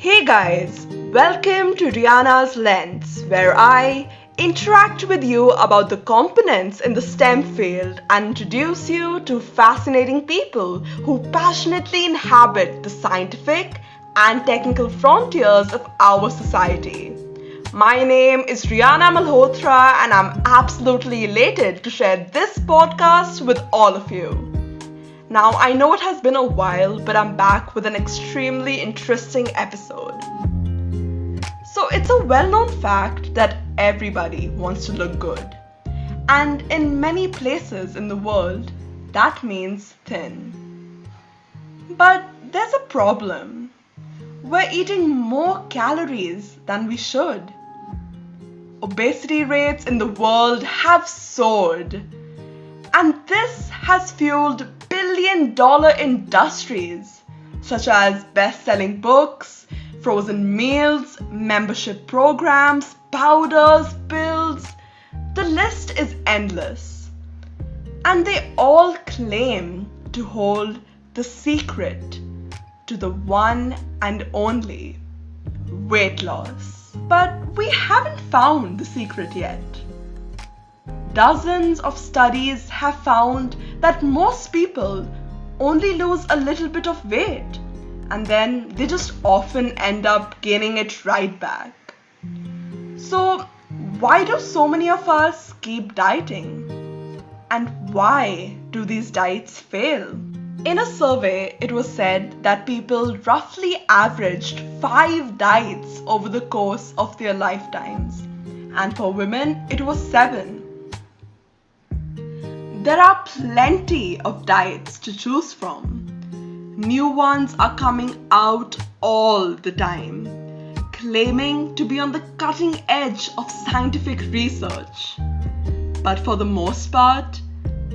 Hey guys, welcome to Rihanna's Lens, where I interact with you about the components in the STEM field and introduce you to fascinating people who passionately inhabit the scientific and technical frontiers of our society. My name is Rihanna Malhotra and I'm absolutely elated to share this podcast with all of you. Now, I know it has been a while, but I'm back with an extremely interesting episode. So, it's a well known fact that everybody wants to look good. And in many places in the world, that means thin. But there's a problem. We're eating more calories than we should. Obesity rates in the world have soared. And this has fueled billion-dollar industries such as best-selling books, frozen meals, membership programs, powders, pills. The list is endless. And they all claim to hold the secret to the one and only weight loss. But we haven't found the secret yet. Dozens of studies have found that most people only lose a little bit of weight and then they just often end up gaining it right back. So, why do so many of us keep dieting? And why do these diets fail? In a survey, it was said that people roughly averaged 5 diets over the course of their lifetimes, and for women, it was 7. There are plenty of diets to choose from. New ones are coming out all the time, claiming to be on the cutting edge of scientific research. But for the most part,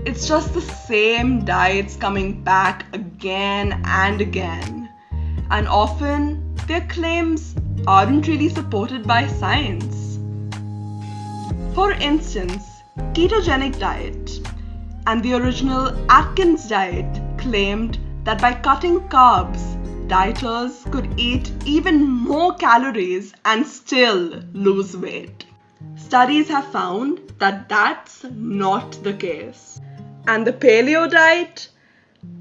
it's just the same diets coming back again and again. And often, their claims aren't really supported by science. For instance, ketogenic diet and the original Atkins diet claimed that by cutting carbs, dieters could eat even more calories and still lose weight. Studies have found that that's not the case. And the paleo diet?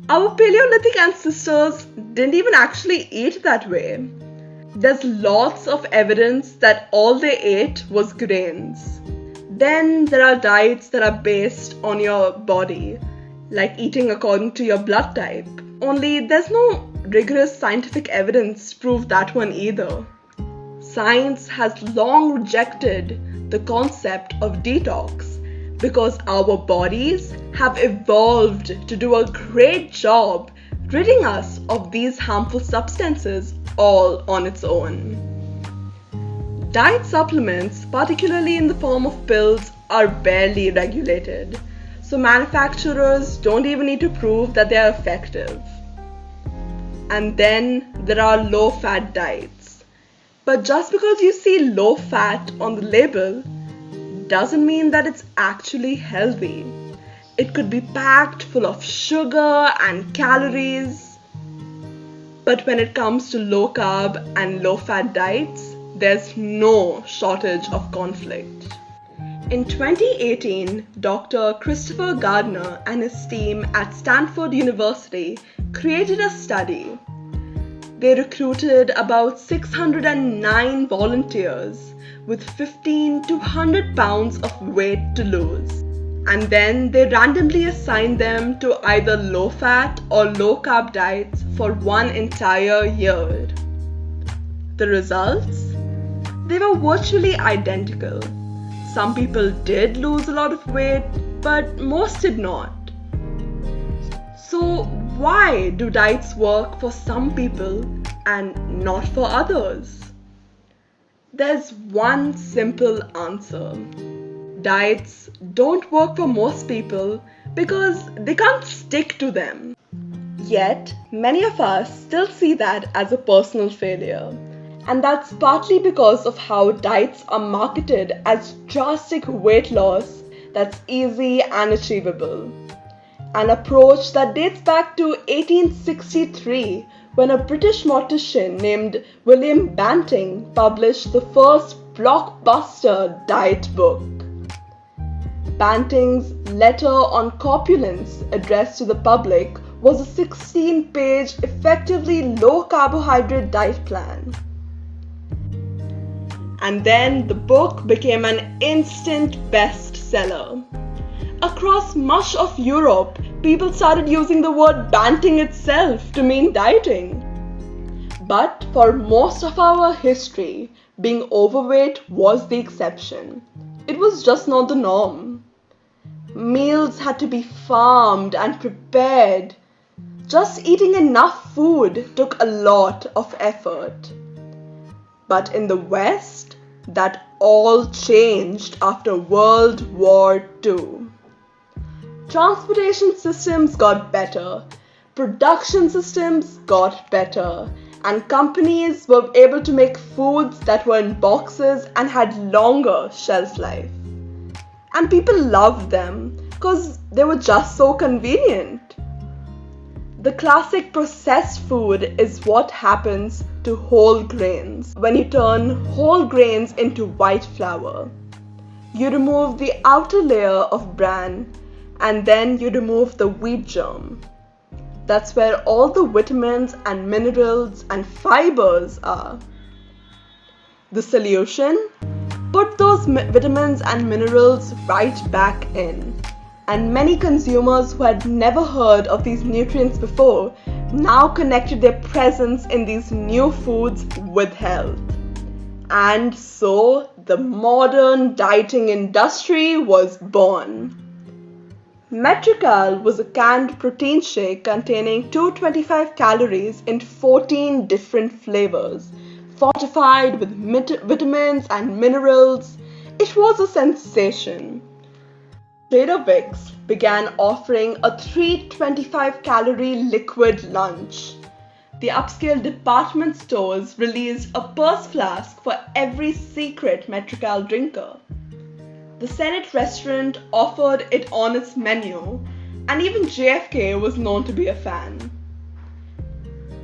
Our Paleolithic ancestors didn't even actually eat that way. There's lots of evidence that all they ate was grains. Then there are diets that are based on your body, like eating according to your blood type. Only there's no rigorous scientific evidence to prove that one either. Science has long rejected the concept of detox because our bodies have evolved to do a great job ridding us of these harmful substances all on its own. Diet supplements, particularly in the form of pills, are barely regulated, so manufacturers don't even need to prove that they are effective. And then there are low-fat diets. But just because you see low-fat on the label doesn't mean that it's actually healthy. It could be packed full of sugar and calories. But when it comes to low-carb and low-fat diets, there's no shortage of conflict. In 2018, Dr. Christopher Gardner and his team at Stanford University created a study. They recruited about 609 volunteers with 15 to 100 pounds of weight to lose. And then they randomly assigned them to either low-fat or low-carb diets for one entire year. The results? They were virtually identical. Some people did lose a lot of weight, but most did not. So why do diets work for some people and not for others? There's one simple answer. Diets don't work for most people because they can't stick to them. Yet, many of us still see that as a personal failure. And that's partly because of how diets are marketed as drastic weight loss that's easy and achievable. An approach that dates back to 1863 when a British mortician named William Banting published the first blockbuster diet book. Banting's Letter on Corpulence, addressed to the public, was a 16-page, effectively low-carbohydrate diet plan. And then the book became an instant bestseller. Across much of Europe, people started using the word Banting itself to mean dieting. But for most of our history, being overweight was the exception. It was just not the norm. Meals had to be farmed and prepared. Just eating enough food took a lot of effort. But in the West, that all changed after World War II. Transportation systems got better, production systems got better, and companies were able to make foods that were in boxes and had longer shelf life. And people loved them because they were just so convenient. The classic processed food is what happens to whole grains when you turn whole grains into white flour. You remove the outer layer of bran and then you remove the wheat germ. That's where all the vitamins and minerals and fibers are. The solution? Put those vitamins and minerals right back in. And many consumers who had never heard of these nutrients before now connected their presence in these new foods with health. And so the modern dieting industry was born. Metrical was a canned protein shake containing 225 calories in 14 different flavors, fortified with vitamins and minerals. It was a sensation. Trader Vic's began offering a 325-calorie liquid lunch. The upscale department stores released a purse flask for every secret Metrical drinker. The Senate restaurant offered it on its menu, and even JFK was known to be a fan.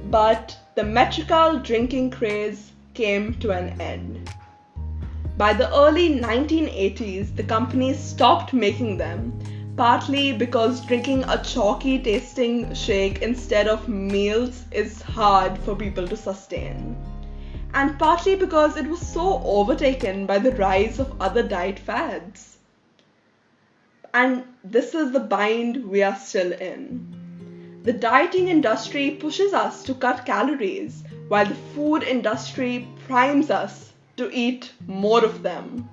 But the Metrical drinking craze came to an end. By the early 1980s, the company stopped making them, partly because drinking a chalky tasting shake instead of meals is hard for people to sustain, and partly because it was so overtaken by the rise of other diet fads. And this is the bind we are still in. The dieting industry pushes us to cut calories, while the food industry primes us to eat more of them.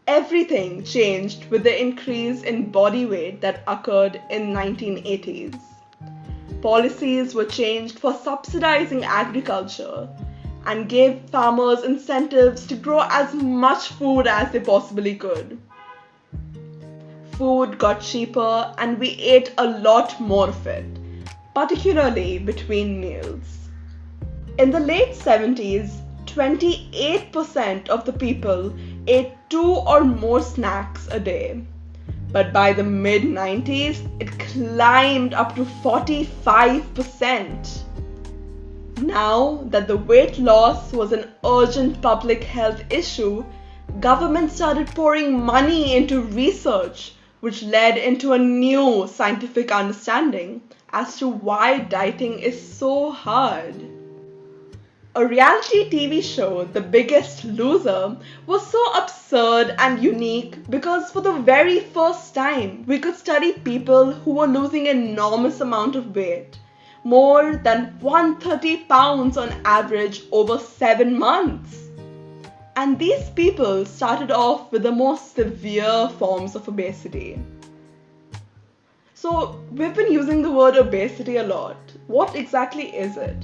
Everything changed with the increase in body weight that occurred in 1980s. Policies were changed for subsidizing agriculture and gave farmers incentives to grow as much food as they possibly could. Food got cheaper and we ate a lot more of it, particularly between meals. In the late 70s, 28% of the people ate 2 or more snacks a day. But by the mid-90s, it climbed up to 45%. Now that the weight loss was an urgent public health issue, government started pouring money into research, which led into a new scientific understanding as to why dieting is so hard. A reality TV show, The Biggest Loser, was so absurd and unique because for the very first time, we could study people who were losing an enormous amount of weight, more than 130 pounds on average over 7 months. And these people started off with the most severe forms of obesity. So we've been using the word obesity a lot. What exactly is it?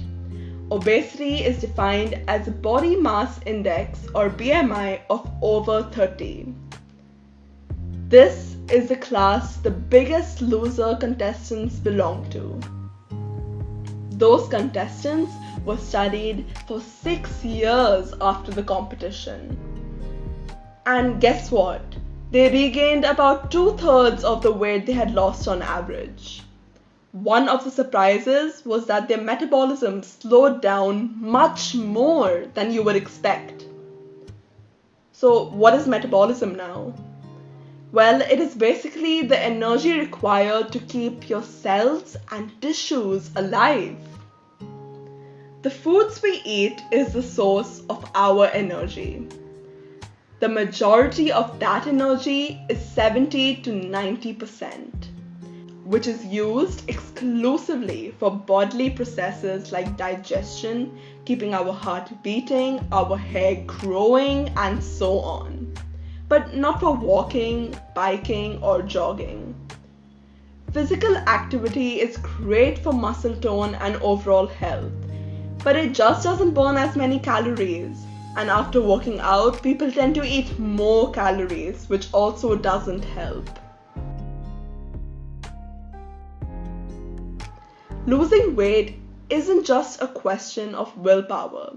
Obesity is defined as a body mass index or BMI of over 30. This is the class the Biggest Loser contestants belong to. Those contestants were studied for 6 years after the competition. And guess what? They regained about 2/3 of the weight they had lost on average. One of the surprises was that their metabolism slowed down much more than you would expect. So, what is metabolism now? Well, it is basically the energy required to keep your cells and tissues alive. The foods we eat is the source of our energy. The majority of that energy is 70 to 90%, which is used exclusively for bodily processes like digestion, keeping our heart beating, our hair growing, and so on. But not for walking, biking, or jogging. Physical activity is great for muscle tone and overall health, but it just doesn't burn as many calories. And after working out, people tend to eat more calories, which also doesn't help. Losing weight isn't just a question of willpower.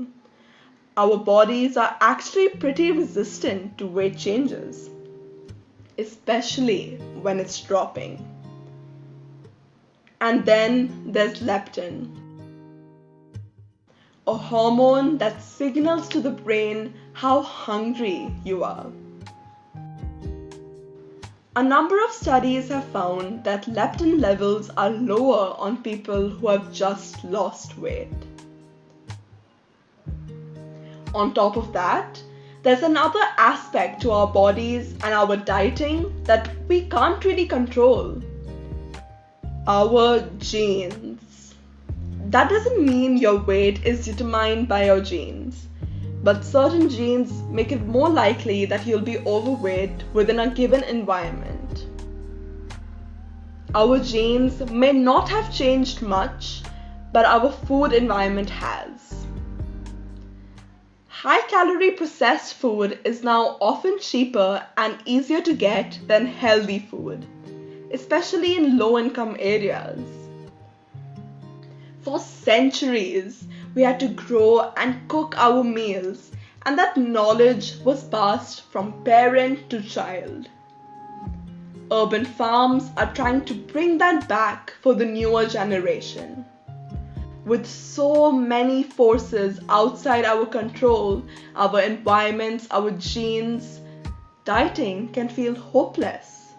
Our bodies are actually pretty resistant to weight changes, especially when it's dropping. And then there's leptin, a hormone that signals to the brain how hungry you are. A number of studies have found that leptin levels are lower on people who have just lost weight. On top of that, there's another aspect to our bodies and our dieting that we can't really control. Our genes. That doesn't mean your weight is determined by your genes, but certain genes make it more likely that you'll be overweight within a given environment. Our genes may not have changed much, but our food environment has. High-calorie processed food is now often cheaper and easier to get than healthy food, especially in low-income areas. For centuries, we had to grow and cook our meals, and that knowledge was passed from parent to child. Urban farms are trying to bring that back for the newer generation. With so many forces outside our control, our environments, our genes, dieting can feel hopeless.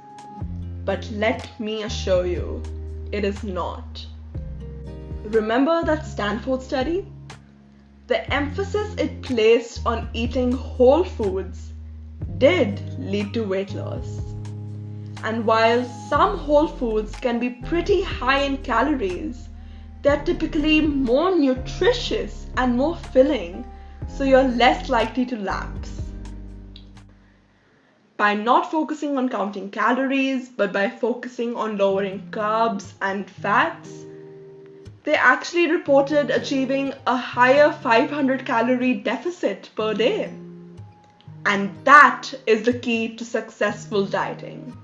But let me assure you, it is not. Remember that Stanford study? The emphasis it placed on eating whole foods did lead to weight loss. And while some whole foods can be pretty high in calories, they're typically more nutritious and more filling, so you're less likely to lapse. By not focusing on counting calories, but by focusing on lowering carbs and fats, they actually reported achieving a higher 500 calorie deficit per day. And that is the key to successful dieting.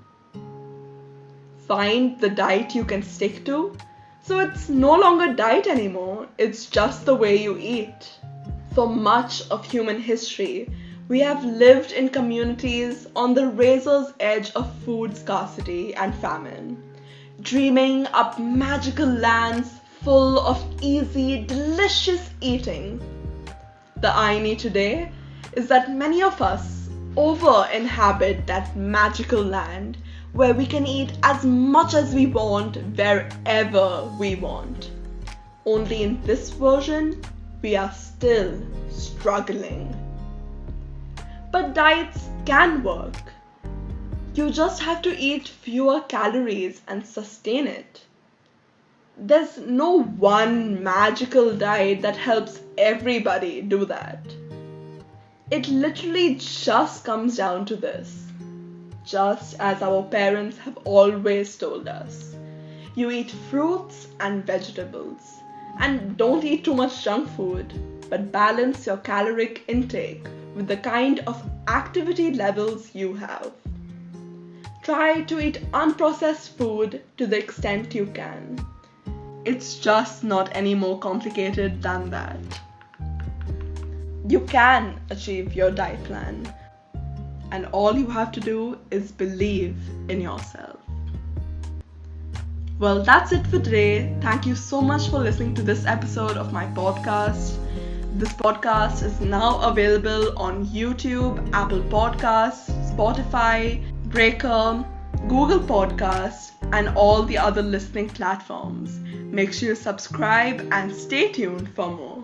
Find the diet you can stick to, so it's no longer diet anymore, it's just the way you eat. For much of human history, we have lived in communities on the razor's edge of food scarcity and famine, dreaming up magical lands full of easy, delicious eating. The irony today is that many of us over-inhabit that magical land where we can eat as much as we want wherever we want. Only in this version, we are still struggling. But diets can work. You just have to eat fewer calories and sustain it. There's no one magical diet that helps everybody do that. It literally just comes down to this. Just as our parents have always told us. You eat fruits and vegetables. And don't eat too much junk food, but balance your caloric intake with the kind of activity levels you have. Try to eat unprocessed food to the extent you can. It's just not any more complicated than that. You can achieve your diet plan. And all you have to do is believe in yourself. Well, that's it for today. Thank you so much for listening to this episode of my podcast. This podcast is now available on YouTube, Apple Podcasts, Spotify, Breaker, Google Podcasts, and all the other listening platforms. Make sure you subscribe and stay tuned for more.